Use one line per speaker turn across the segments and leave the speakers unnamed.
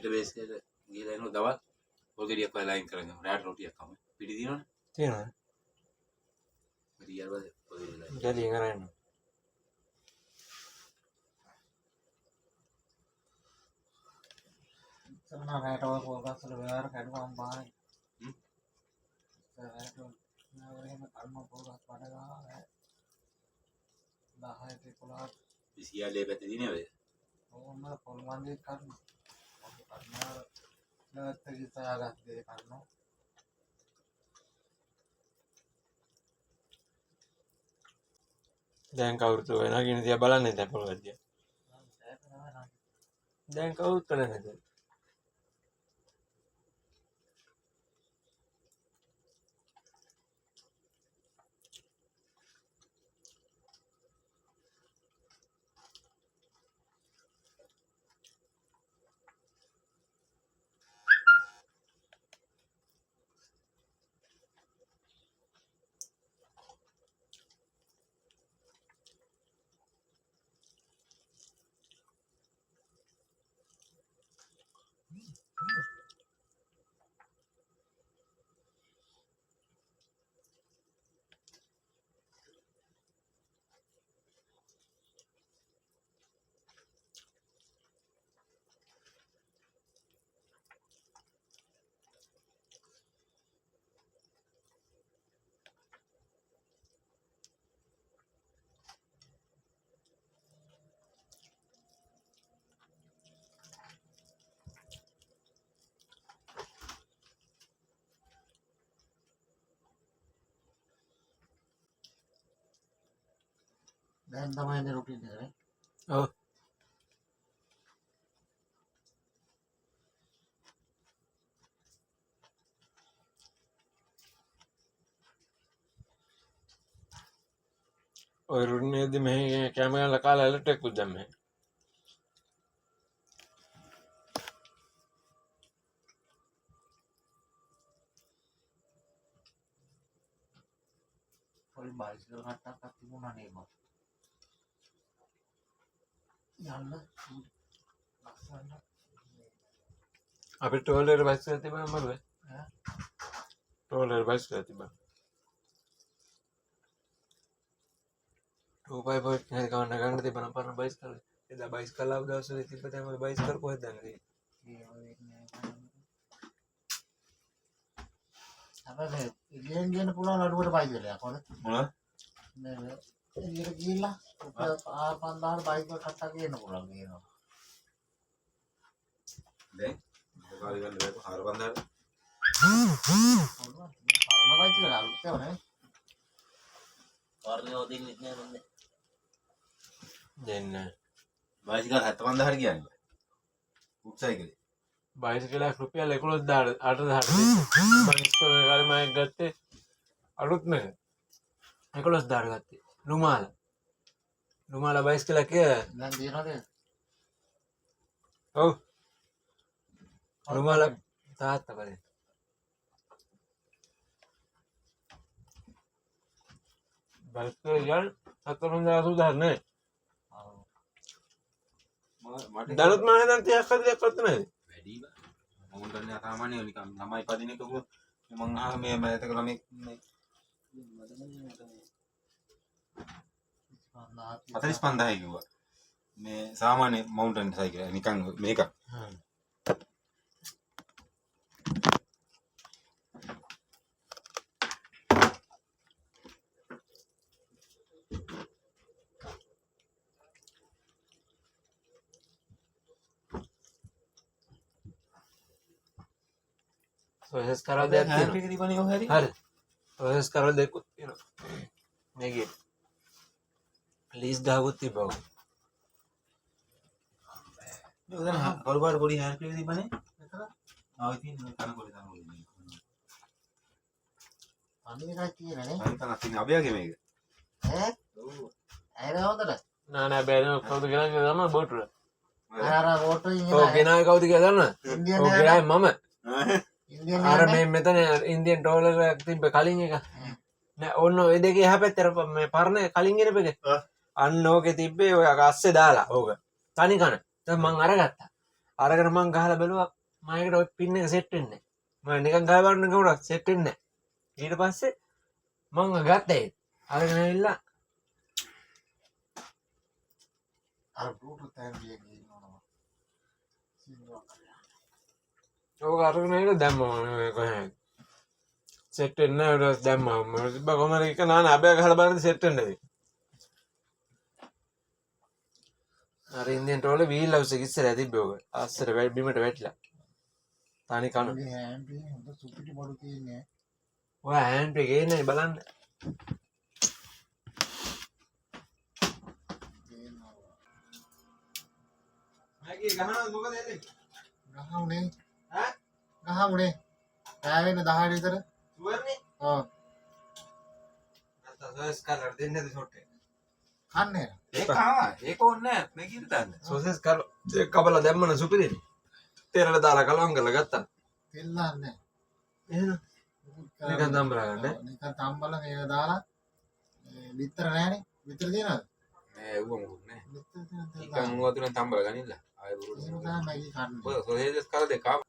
පිට බේස් එකට ගිහලා එනවා දවල් පොල් ගෙඩියක් වල ලයින් කරගෙන රාට රොටියක් කම පිටි දිනවනේ
තියෙනවා
රියල් වල පොල් ගෙඩිය
ජලි කරන්නේ
සමහර රාට වල පොල්ගස් වල වෙලාර කැඩුවාම බායි රාට නවරේම කල්ම පොල්ගස් පඩගා 10 11
විසියාලේ පැත්තේ දිනේ ඔය
ඕම පොල් වන්දේ කරනවා කරනවා නැත්te ගිතාගත් දේ කරනවා
දැන් කවුරුත් වෙනා කියන දිහා බලන්නේ දැන් පොල් ගද්දිය දැන් කවුරුත් කරන්නේ නැද්ද
දැන් තමයි ඉන්නේ රුටින් එක නේ
ඔව් ඔය රුටිනේදී මෙහි කැමරාල කාලා එලෙක්ට්‍රික් උත් දැම්මේ
පොල් බයිසිකල් කට්ටක් තිබුණා නේ මම යන්න ලස්සන
අපිට ටෝලර් බයිසිකල් තිබ්බම මරුවේ
ඈ
ටෝලර් බයිසිකල් තිබ්බා 2x4 නේ ගන්න තිබ්බනම් පරණ බයිසිකල් එදා බයිසිකල් ආව දවසේ තිබ්බ තැන් වල බයිසිකල් කොහෙද දැන්නේ
අපේ ඉලියෙන් ගියන පුළුවන් අඩුවට බයිසිකලයක් හොඳ
මොනවද
මේ එළියට ගිහිල්ලා රුපියල් 5000 බයිසිකල් කට්ටක් ගේන්න පුළුවන් කියනවා
දැන් මොකද ගන්න බෑ 4000
පරණ බයිසිකල් අලුත් ඒවා නේ
වර්ණය ඔදින්නෙත් නෑ මන්ද
දෙන්න
බයිසිකල් 75000 කියන්නේ උත් සයිකලේ
බයිසිකලයක් රුපියල් 11000 8000 මම ඉස්කෝලේ කාලේ මම ගත්තේ අලුත් නේ 11000 ගත්තේ රුමාල බයිසිකලක්
දැන් දිනනද
ඔව් රුමාල තාත්තා කරේ බයිසිකල් යල් 78000 නේ
මට
දලුත් මම හිතන්නේ 30ක් 40ක් වත් නැහැ
වැඩි බා මොන් දන්නේ සාමාන්‍ය නිකන් ළමයි පදින එක මං අහා මේ මෑතක ළමයි මේ 45000 කිව්වා මේ සාමාන්‍ය මවුන්ටන් සයිකල් නිකන් මේක
ප්‍රොසෙස් කරලා දෙයක් තියෙනවා
හැපි දිබනේ ඔය හරි
හරි ප්‍රොසෙස් කරලා දෙයක් තියෙනවා මේකේ ලීස් ගහගොත් තිබ්බා
මේ උදේ කවුරුපාර පොඩි හැපි දිබනේ එතන ආව ඉතින් කන පොඩි තමයි
අනිත් එකයි තියෙන නේ
අනිත් තනක් තියෙන අබයාගේ මේක
ඈ
ඔව්
ඇයිද හොඳද
නෑ බෑනේ කවුද ගෙනාවේ කියලා දන්නවද බෝට්ටුර
අර වෝටර් ඉන්නේ
ඔව් ගෙනාවේ කවුද කියලා දන්නවද
ඉන්දියන්
ඔව් ගෙනාවේ මම
ඉන්දියන්
අර මේ මෙතන ඉන්දියන් ඩොලර් එකක් තිබ්බ කලින් එක නෑ ඔන්න ඔය දෙකේ එහා පැත්තට මේ පරණ කලින් ගෙනපෙක අන්න ඕකේ තිබ්බේ ඔය අස්සේ දාලා ඕක තනි කන දැන් මං අරගත්තා අරගෙන මං ගහලා බැලුවා මයිකට ඔය පින් එක සෙට් වෙන්නේ නැහැ. මම නිකන් ගහලා බලන්න ගිහුණා සෙට් වෙන්නේ නැහැ. ඊට පස්සේ මං ගත්තා ඒක. අරගෙන ඇවිල්ලා
අර බ්ලූටූත් ඇම්බියෙන් ඉන්නවා. සින්නවා.
ඕක අරගෙන ඇවිල්ලා දැම්මම ඔය කොහෙන්ද සෙට් වෙන්නේ නැහැ. ඊට පස්සේ දැම්මම මම තිබ්බ කොහමද එක නාන අබෑ ගහලා බලන්න සෙට් වෙන්නේ නැති. අර ඉන්දියන් ටෝලේ වීල් හවුස් එක ඉස්සරහ තිබ්බේ ඔක. ආස්සර බිමට වැටිලා. තනි කන.
මගේ ඇම්බියෙන් හොඳ සුපිරි බඩු තියෙන්නේ.
ඔය හෑන්ඩ් එක ගේන්නේ බලන්න. මගේ ගහනවා මොකද එන්නේ?
ගහුනේ.
ඈ?
ගහුනේ. පෑවෙන 10 විතර.
සුවර්නේ?
ඔව්.
නැත්නම් සෝස් කලර් දෙන්නද ෂොට් එක?
කන්නේ.
ඒක ඕනේ නැහැ මේ කීට දාන්න.
සෝසස් කබලා දැම්මන සුපිරිනේ. තේරලා දාලා කලවම් කරලා ගත්තා.
තෙල් දාන්නේ.
එහෙනම් නිකන් තම්බලා ගන්න.
නිකන් තම්බලා මේක දාලා විතර නෑනේ. විතර තියනවද?
නෑ ඌව මොකුත් නෑ.
විතර තියෙන තෙල්
නිකන් වතුරෙන් තම්බලා ගනින්න. ආයෙ බුරුට.
එහෙම තමයි මගේ කන්නේ.
ඔය සෝසේජස් කාලා දෙකම.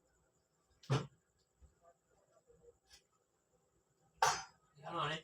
යනවානේ.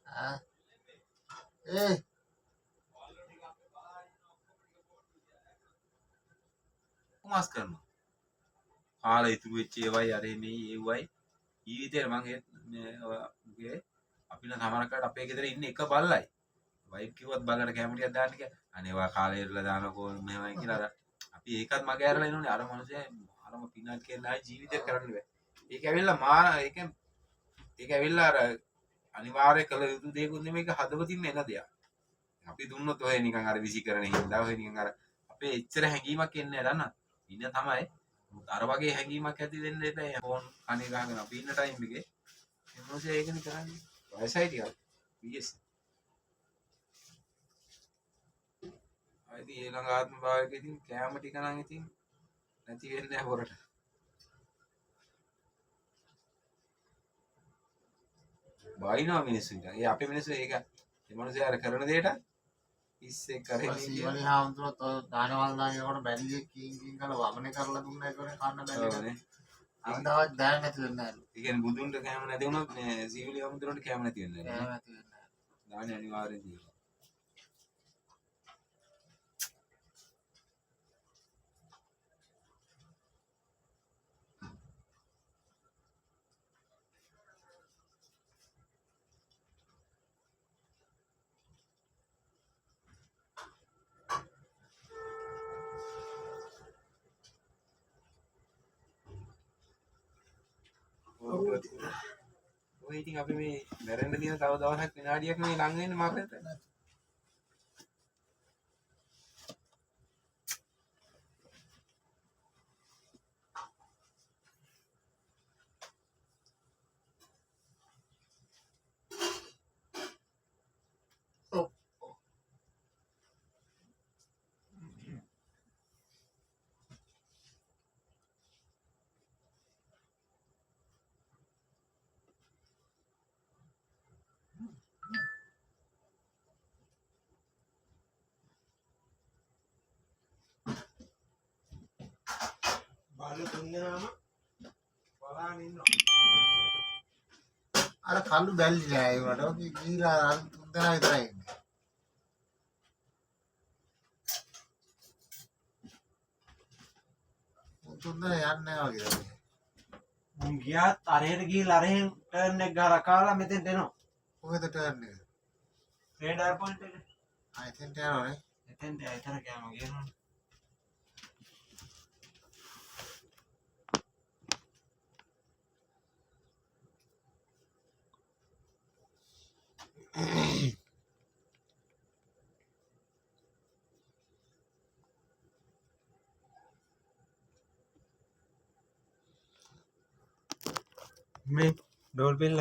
ආ.
ඒ
මාස් කරනවා. කාලා ඉතුරු වෙච්ච ඒවයි අර මේ ඒවයි ජීවිතේ මම මේ අපි නම් සමහරකට අපේ ගෙදර ඉන්නේ එක බල්ලයි. වයිෆ් කිව්වත් බල්ලට කැමරියක් දාන්න කියලා. අනේවා කාලේ ඉරලා දානකෝ මෙහෙමයි කියලා අර අපි ඒකත් මගේ ඇරලා ඉන්නෝනේ. අර මනුස්සයා අරම පිනක් කියලා ජීවිතේ කරන්න බෑ. ඒක ඇවිල්ලා ඒක ඇවිල්ලා අර අනිවාර්ය කළ යුතු දෙයක්ුත් නෙමෙයි. මේක හදවතින්ම එන දෙයක්. අපි දුන්නොත් ඔය නිකන් අර විසි කරන හින්දා ඔය නිකන් අර අපේ එච්චර හැඟීමක් එන්නේ නැහැ දන්නවද? ඉන්න තමයි අර වගේ හැඟීමක් ඇති වෙන්න එපා. ෆෝන් කනේ ගහගෙන අපි ඉන්න ටයිම් එකේ ඒ මොනසේ ඒකනේ කරන්නේ. වයසයි ටිකක්. PS. ආයිති ඊළඟ ආත්ම භාවයකදී කැම ටික නම් ඉතින් නැති වෙන්නේ නැහැ හොරට. බයිනවා මිනිස්සුන්ට. ඒ අපේ මිනිස්සු ඒක ඒ මොනසේ අර කරන දෙයට ඉස්සේ කරන්නේ
සීවලි හාමුදුරුවෝ දානවල් දානකොට බැලියේ කින් කරලා වමනේ කරලා දුන්නා ඒකනේ කන්න බැරිනේ. අන්දාවක් දැන නැති වෙන්නේ නැහැ.
ඒ කියන්නේ බුදුන්ට කැම නැති වුණොත් මේ සීවලි හාමුදුරුවන්ට කැම නැති වෙන්නේ නැහැ.
නැති වෙන්නේ නැහැ.
දාන්නේ අනිවාර්යෙන් තියෙනවා. ඔය ඉතින් අපි මේ මැරෙන්න තියෙන තව දවසක් විනාඩියක් නේ ලඟ වෙන්නේ මරණයට.
බාලු තුන්දෙනාම බලාගෙන ඉන්නවා.
අර කල්ලු බැල්ලි නෑ ඒවට. ඔක ගිහිලා අර තුන් දෙනා විතරයි ඉන්නේ. තුන් දෙනා යන්නේ නැහැ වගේ තමයි.
මුන් ගියාත් අරහෙට ගිහිල්ලා අරහෙන් ටර්න් එක ගහලා කාලා මෙතෙන්ට එනවා.
කොහෙද ටර්න් එක?
රේඩාර් පොයින්ට් එක.
එතෙන්ට යනවනේ.
එතෙන්ට ඇතර කෑම ගේනවා. මේ ඩෝල් පිල්ල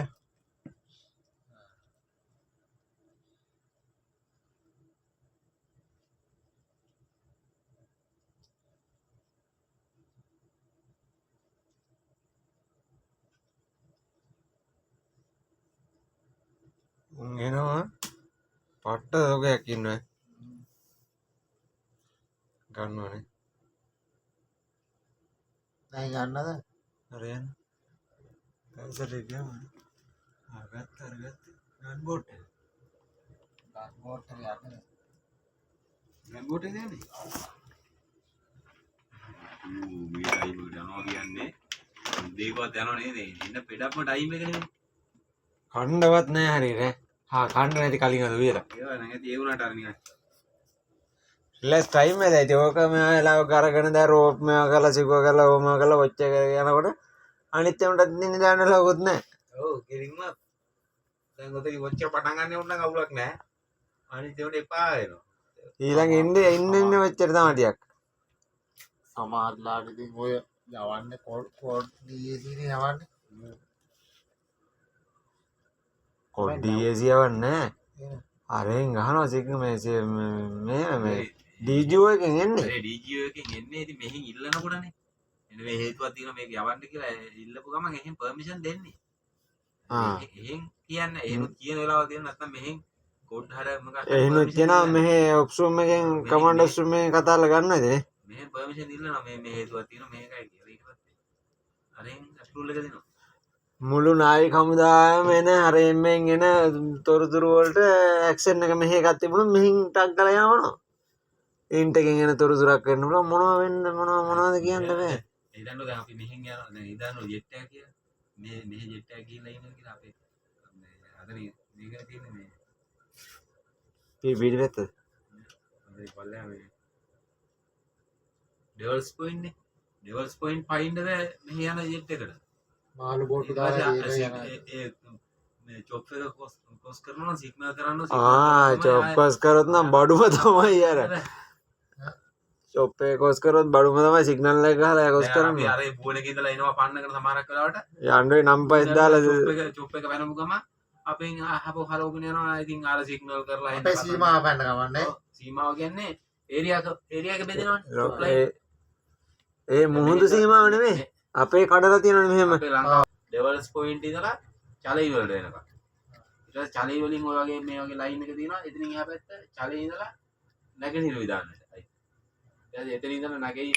එනවා පට්ට දෝකයක් ඉන්න ගන්නවනේ
දැන් යන්නද?
හරියන් පැසට ගියාම අරගත්ත ගන් බෝට් එක
ගන්බෝට් එක යන්නේ.
ගන්බෝට් එක යන්නේ මේ ටයිම් එකට යනවා කියන්නේ දෙකවත් යනවා නේද ඉන්න පෙඩක්ම ටයිම් එක නෙමෙයි
කණ්ඩවත් නෑ හරිනේ කණ්ඩ නැති කලින් අද වියලා
ඒවා නැගති ඒ වුණාට අර නිකන්
රිලැක්ස් ටයිම් එක දැයි ඕක මේ වෙලාවක අරගෙන දැන් රෝප් මේවා කරලා සිකුව කරලා ඕම කරලා වොච් එක යනකොට අනිත් එමුටත් නිදාන්න ලවුත් නෑ
ඔව් කිරින්ම දැන් ඔතන වොච්ච පටන් ගන්න උන්න නම් අවුලක් නෑ අනිත් ඒවට එපා වෙනවා
ඊළඟ ඉන්න වෙච්චර තමයි ටිකක්
සමහරලාට ඉතින් ඔය යවන්නේ කෝඩ් දීදී යවන්නේ.
කොඩ්ඩියසි යවන්නේ අරෙන් ගහනවා සිග්න මේ ඩීජුව එකෙන් එන්නේ
ඒ ඩීජීෝ එකෙන් එන්නේ ඉතින් මෙහෙන් ඉල්ලනකොටනේ එන්න මේ හේතුවක් තියෙනවා මේක යවන්න කියලා ඉල්ලපු ගමන් එහෙන් පර්මිෂන් දෙන්නේ එහෙන් කියන්නේ එහෙම කියන වෙලාව තියෙන නැත්නම් මෙහෙන් කෝඩ් හර මොකක්
එහෙනුත් කියනවා මෙහෙ ඔප්සූම් එකෙන් කමාන්ඩ් ඔප්සූම් එකෙන් කතා කරලා ගන්නවද නේ
මෙහෙන් පර්මිෂන් ඉල්ලනවා මේ හේතුවක් තියෙනවා මේකයි කියලා ඊට පස්සේ අරෙන් අප්‍රූවල් එක දෙනවා
මුළු නාවික හමුදාවම එන අර එම්ෙන් එන තොරතුරු වලට ඇක්ෂන් එක මෙහෙ එකක් තිබුණොත් මෙහින් ටක් ගාලා යවනවා ඉන්ට් එකෙන් එන තොරතුරක් වෙන්න පුළුවන් මොනවද කියන්න බෑ
ඉතින් දැන් අපි මෙහෙන් යනවා දැන් ඉදානෝ ජෙට් එක කියලා මෙහෙ ජෙට් එක ගිහිල්ලා ඉන්නවා කියලා අපේ අද මේක තියෙන්නේ මේ
පිටිපැත්ත
අපේ පල්ලෙහා මේ ඩෙවල්ස් පොයින්ට් නේ ඩෙවල්ස් පොයින්ට් පයින්ද මෙහෙ යන ජෙට් එකට
මාළු බෝට්ටු දාලා
මේ චොප් එක කොස් කරනවා සිග්නල් කරන්න
චොප්පස් කරොත් නම් බඩුම තමයි අර චොප් එක කොස් කරොත් බඩුම තමයි සිග්නල් එක ගහලා කොස් කරන්නේ
අර බුවන එකේ ඉඳලා එනවා පන්නකට සමහරක් වෙලාවට
යන්නේ නම් පයිස් දාලා
චොප් එක වෙනමු ගම අපෙන් අහපෝ හරවගෙන යනවා ඉතින් අර සිග්නල් කරලා
අපේ සීමාව පැන්න ගමන්නේ.
සීමාව කියන්නේ ඒරියා එක බෙදෙනවනේ
ඒ මුහුදු සීමාව නෙමෙයි අපේ කඩලා තියෙනවනේ මෙහෙම
අපේ ලංකාව ඩෙවල්ස් පොයින්ට් ඉඳලා චලයි වලට එනකම් ඊට පස්සේ චලයි වලින් ඔය වගේ මේ වගේ ලයින් එක තියෙනවා එතනින් එහා පැත්ත චලයි ඉඳලා නැගෙනහිර විදාන්නට ඊට පස්සේ එතනින් ඉඳලා නැගෙනහිර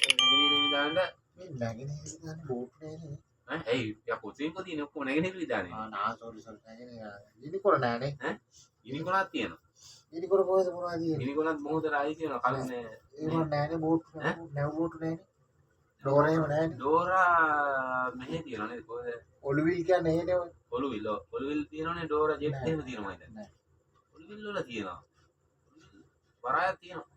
විදාන්න
මේ නැගෙනහිර ගන්න බෝට් නෑනේ.
ඇයි යා කොතින් කොතින් ඔක්කොම නැගෙනහිර විදාන්නේ
සෝරි නැගෙනහිර. ඉනිකොර නෑනේ.
ඉනිකොනක් තියෙනවා
ඉනිකොර කොහෙද මොනවද තියෙන්නේ?
ඉනිකොනක් මොහොතට ආයි තියෙනවා කලින්
ඒව නෑනේ බෝට් නැව බෝට් නෑනේ. ඩෝරේම නෑනේ.
ඩෝරා මෙහෙ තියෙනවා නේද කොහෙද
ඔලුවිල් කියන්නේ එහෙනේ ඔය.
ඔලුවිල් තියෙනවනේ ඩෝරා ජෙට් එහෙම තියෙනවා මයිද
නෑ.
ඔලුවිල් වල තියෙනවා වරායක් තියෙනවා